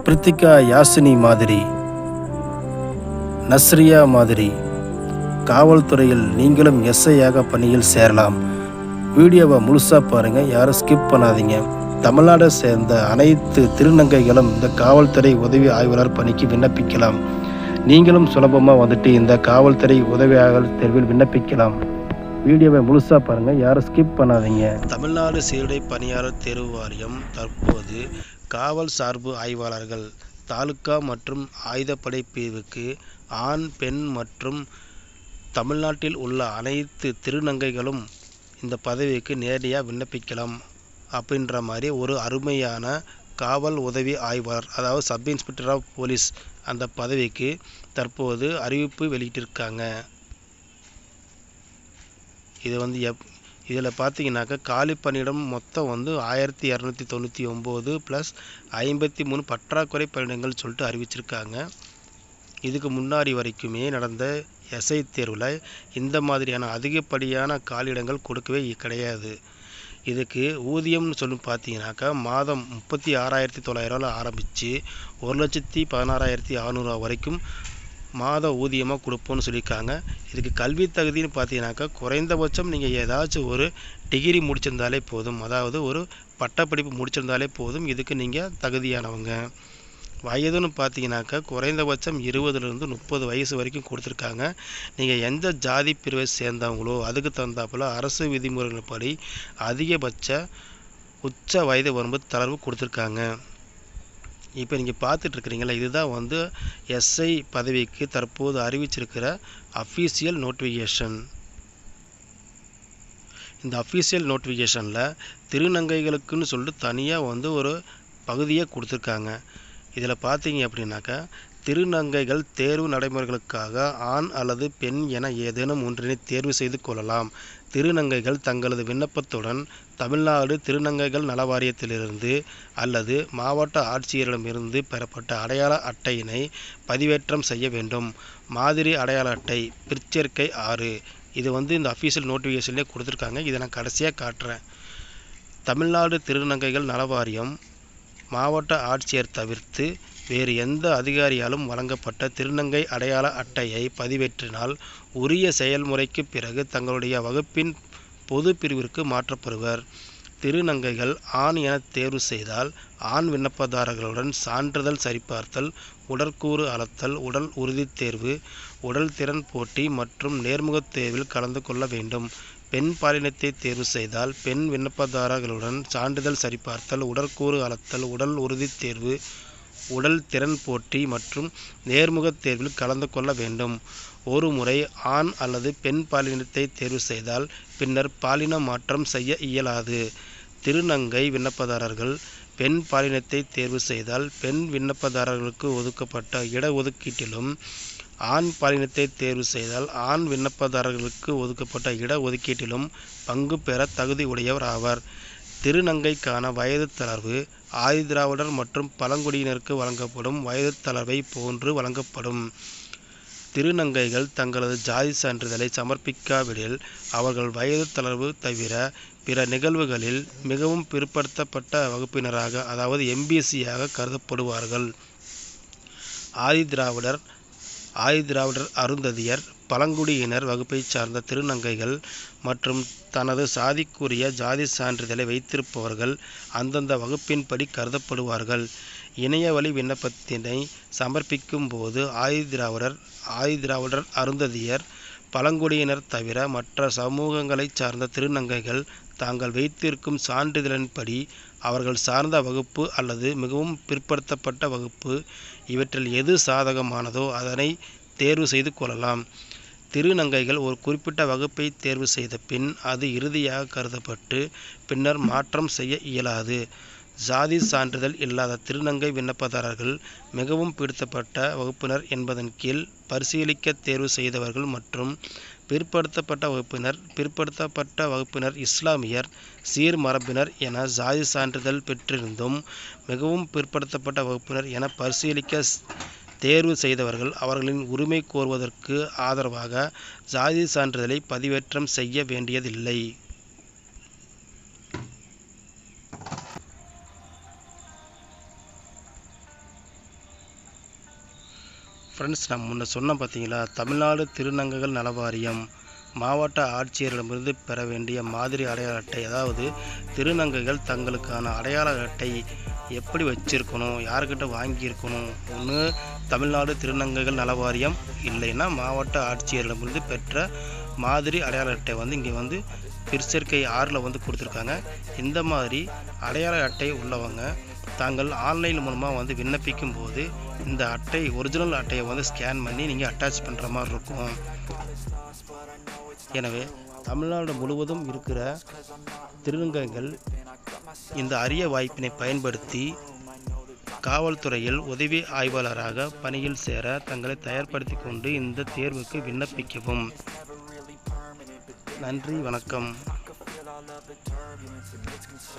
பிரித்திகா யாசினி மாதிரி, நஸ்ரியா மாதிரி காவல்துறையில் நீங்களும் எஸ்ஐயாக பணியில் சேரலாம். வீடியோவை முழுசாக பாருங்கள், யாரும் ஸ்கிப் பண்ணாதீங்க. தமிழ்நாடை சேர்ந்த அனைத்து திருநங்கைகளும் இந்த காவல்துறை உதவி ஆய்வாளர் பணிக்கு விண்ணப்பிக்கலாம். நீங்களும் சுலபமாக வந்துட்டு இந்த காவல்துறை உதவியாளர் தேர்வில் விண்ணப்பிக்கலாம். வீடியோவை முழுசாக பாருங்கள், யாரும் ஸ்கிப் பண்ணாதீங்க. தமிழ்நாடு சீருடை பணியாளர் தேர்வு வாரியம் தற்போது காவல் சார்பு ஆய்வாளர்கள் தாலுகா மற்றும் ஆயுதப்படை பிரிவுக்கு ஆண், பெண் மற்றும் தமிழ்நாட்டில் உள்ள அனைத்து திருநங்கைகளும் இந்த பதவிக்கு நேரடியாக விண்ணப்பிக்கலாம் அப்படின்ற மாதிரி ஒரு அருமையான காவல் உதவி ஆய்வாளர், அதாவது சப் இன்ஸ்பெக்டர் ஆஃப் போலீஸ் அந்த பதவிக்கு தற்போது அறிவிப்பு வெளியிட்டிருக்காங்க. இது இதில் பார்த்தீங்கன்னாக்கா காலி பணியிடம் மொத்தம் 1299 ப்ளஸ் 53 பற்றாக்குறை பணியிடங்கள் சொல்லிட்டு அறிவிச்சிருக்காங்க. இதுக்கு முன்னாடி வரைக்குமே நடந்த எஸ்ஐ தேர்வில் இந்த மாதிரியான அதிகப்படியான காலியிடங்கள் கொடுக்கவே கிடையாது. இதுக்கு ஊதியம்னு சொல்லி பார்த்தீங்கன்னாக்கா மாதம் 36,900 ஆரம்பித்து 1,16,600 வரைக்கும் மாத ஊதியமாக கொடுப்போம்னு சொல்லியிருக்காங்க. இதுக்கு கல்வி தகுதின்னு பார்த்தீங்கன்னாக்கா குறைந்தபட்சம் நீங்கள் ஏதாச்சும் ஒரு டிகிரி முடிச்சிருந்தாலே போதும், அதாவது ஒரு பட்டப்படிப்பு முடிச்சிருந்தாலே போதும், இதுக்கு நீங்கள் தகுதியானவங்க. வயதுன்னு பார்த்தீங்கன்னாக்கா குறைந்தபட்சம் 20லேருந்து 30 வயசு வரைக்கும் கொடுத்துருக்காங்க. நீங்கள் எந்த ஜாதி பிரிவை சேர்ந்தவங்களோ அதுக்கு தகுந்தாப்புல அரசு விதிமுறைகள் படி அதிகபட்ச உச்ச வயது வரம்பு தளர்வு கொடுத்துருக்காங்க. இப்போ நீங்கள் பார்த்துட்ருக்கிறீங்களா, இதுதான் எஸ்ஐ பதவிக்கு தற்போது அறிவிச்சிருக்கிற அஃபீஷியல் நோட்டிஃபிகேஷன். இந்த அஃபீஷியல் நோட்டிஃபிகேஷனில் திருநங்கைகளுக்குன்னு சொல்லிட்டு தனியாக ஒரு பகுதியை கொடுத்துருக்காங்க. இதில் பார்த்தீங்க அப்படின்னாக்கா திருநங்கைகள் தேர்வு நடைமுறைகளுக்காக ஆண் அல்லது பெண் என ஏதேனும் ஒன்றினை தேர்வு செய்து கொள்ளலாம். திருநங்கைகள் தங்களது விண்ணப்பத்துடன் தமிழ்நாடு திருநங்கைகள் நல வாரியத்திலிருந்து அல்லது மாவட்ட ஆட்சியரிடமிருந்து பெறப்பட்ட அடையாள அட்டையினை பதிவேற்றம் செய்ய வேண்டும். மாதிரி அடையாள அட்டை பிற்சேர்க்கை 6 இது இந்த அஃபீஷியல் நோட்டிஃபிகேஷன்லேயே கொடுத்துருக்காங்க. இதை நான் கடைசியாக காட்டுறேன். தமிழ்நாடு திருநங்கைகள் நல வாரியம் மாவட்ட ஆட்சியர் தவிர்த்து வேறு எந்த அதிகாரியாலும் வழங்கப்பட்ட திருநங்கை அடையாள அட்டையை பதிவேற்றினால் உரிய செயல்முறைக்கு பிறகு தங்களுடைய வகுப்பின் பொது பிரிவிற்கு மாற்றப்படுவர். திருநங்கைகள் ஆண் என தேர்வு செய்தால் ஆண் விண்ணப்பதாரர்களுடன் சான்றிதழ் சரிபார்த்தல், உடற்கூறு அளத்தல், உடல் உறுதி தேர்வு, உடல் திறன் போட்டி மற்றும் நேர்முகத் தேர்வில் கலந்து கொள்ள வேண்டும். பெண் பாலினத்தை தேர்வு செய்தால் பெண் விண்ணப்பதாரர்களுடன் சான்றிதழ் சரிபார்த்தல், உடற்கூறு அளத்தல், உடல் உறுதி தேர்வு, உடல் திறன் போட்டி மற்றும் நேர்முகத் தேர்வில் கலந்து கொள்ள வேண்டும். ஒரு முறை ஆண் அல்லது பெண் பாலினத்தை தேர்வு செய்தால் பின்னர் பாலின மாற்றம் செய்ய இயலாது. திருநங்கை விண்ணப்பதாரர்கள் பெண் பாலினத்தை தேர்வு செய்தால் பெண் விண்ணப்பதாரர்களுக்கு ஒதுக்கப்பட்ட இடஒதுக்கீட்டிலும், ஆண் பாலினத்தை தேர்வு செய்தால் ஆண் விண்ணப்பதாரர்களுக்கு ஒதுக்கப்பட்ட இடஒதுக்கீட்டிலும் பங்கு பெற தகுதி உடையவர் ஆவார். திருநங்கைக்கான வயது தளர்வு ஆதிதிராவிடர் மற்றும் பழங்குடியினருக்கு வழங்கப்படும் வயது தளர்வை போன்று வழங்கப்படும். திருநங்கைகள் தங்களது ஜாதி சான்றிதழை சமர்ப்பிக்காவிடில் அவர்கள் வயது தளர்வு தவிர பிற நிகழ்வுகளில் மிகவும் பிற்படுத்தப்பட்ட வகுப்பினராக, அதாவது எம்பிசியாக கருதப்படுவார்கள். ஆதிதிராவிடர் அருந்ததியர், பழங்குடியினர் வகுப்பை சார்ந்த திருநங்கைகள் மற்றும் தனது சாதிக்குரிய ஜாதி சான்றிதழை வைத்திருப்பவர்கள் அந்தந்த வகுப்பின்படி கருதப்படுவார்கள். இணையவழி விண்ணப்பத்தினை சமர்ப்பிக்கும் போது ஆதிதிராவிடர் அருந்ததியர், பழங்குடியினர் தவிர மற்ற சமூகங்களைச் சார்ந்த திருநங்கைகள் தாங்கள் வைத்திருக்கும் சான்றிதழின்படி அவர்கள் சார்ந்த வகுப்பு அல்லது மிகவும் பிற்படுத்தப்பட்ட வகுப்பு இவற்றில் எது சாதகமானதோ அதனை தேர்வு செய்து கொள்ளலாம். திருநங்கைகள் ஒரு குறிப்பிட்ட வகுப்பை தேர்வு செய்த பின் அது இறுதியாக கருதப்பட்டு பின்னர் மாற்றம் செய்ய இயலாது. ஜாதி சான்றிதழ் இல்லாத திருநங்கை விண்ணப்பதாரர்கள் மிகவும் பிற்படுத்தப்பட்ட வகுப்பினர் என்பதன் கீழ் பரிசீலிக்க தேர்வு செய்தவர்கள் மற்றும் பிற்படுத்தப்பட்ட வகுப்பினர், இஸ்லாமியர், சீர்மரபினர் என ஜாதி சான்றிதழ் பெற்றிருந்தும் மிகவும் பிற்படுத்தப்பட்ட வகுப்பினர் என பரிசீலிக்க தேர்வு செய்தவர்கள் அவர்களின் உரிமை கோருவதற்கு ஆதரவாக ஜாதி சான்றிதழை பதிவேற்றம் செய்ய வேண்டியதில்லை. ஃப்ரெண்ட்ஸ், நான் முன்ன சொன்னேன் பார்த்தீங்களா, தமிழ்நாடு திருநங்கைகள் நல வாரியம் மாவட்ட ஆட்சியரிடமிருந்து பெற வேண்டிய மாதிரி அடையாள அட்டை. அதாவது திருநங்கைகள் தங்களுக்கான அடையாள அட்டை எப்படி வச்சுருக்கணும், யார்கிட்ட வாங்கியிருக்கணும். ஒன்று தமிழ்நாடு திருநங்கைகள் நல வாரியம், இல்லைன்னா மாவட்ட ஆட்சியரிடமிருந்து பெற்ற மாதிரி அடையாள அட்டை இங்கே பிற்சேர்க்கை 6 கொடுத்துருக்காங்க. இந்த மாதிரி அடையாள அட்டை உள்ளவங்க தாங்கள் ஆன்லைன் மூலமாக விண்ணப்பிக்கும் போது இந்த அட்டை ஒரிஜினல் அட்டையை ஸ்கேன் பண்ணி நீங்கள் அட்டாச் பண்ணுற மாதிரி இருக்கும். எனவே தமிழ்நாடு முழுவதும் இருக்கிற திருநங்கைகள் இந்த அரிய வாய்ப்பினை பயன்படுத்தி காவல்துறையில் உதவி ஆய்வாளராக பணியில் சேர தங்களை தயார்படுத்தி கொண்டு இந்த தேர்வுக்கு விண்ணப்பிக்கவும். நன்றி, வணக்கம்.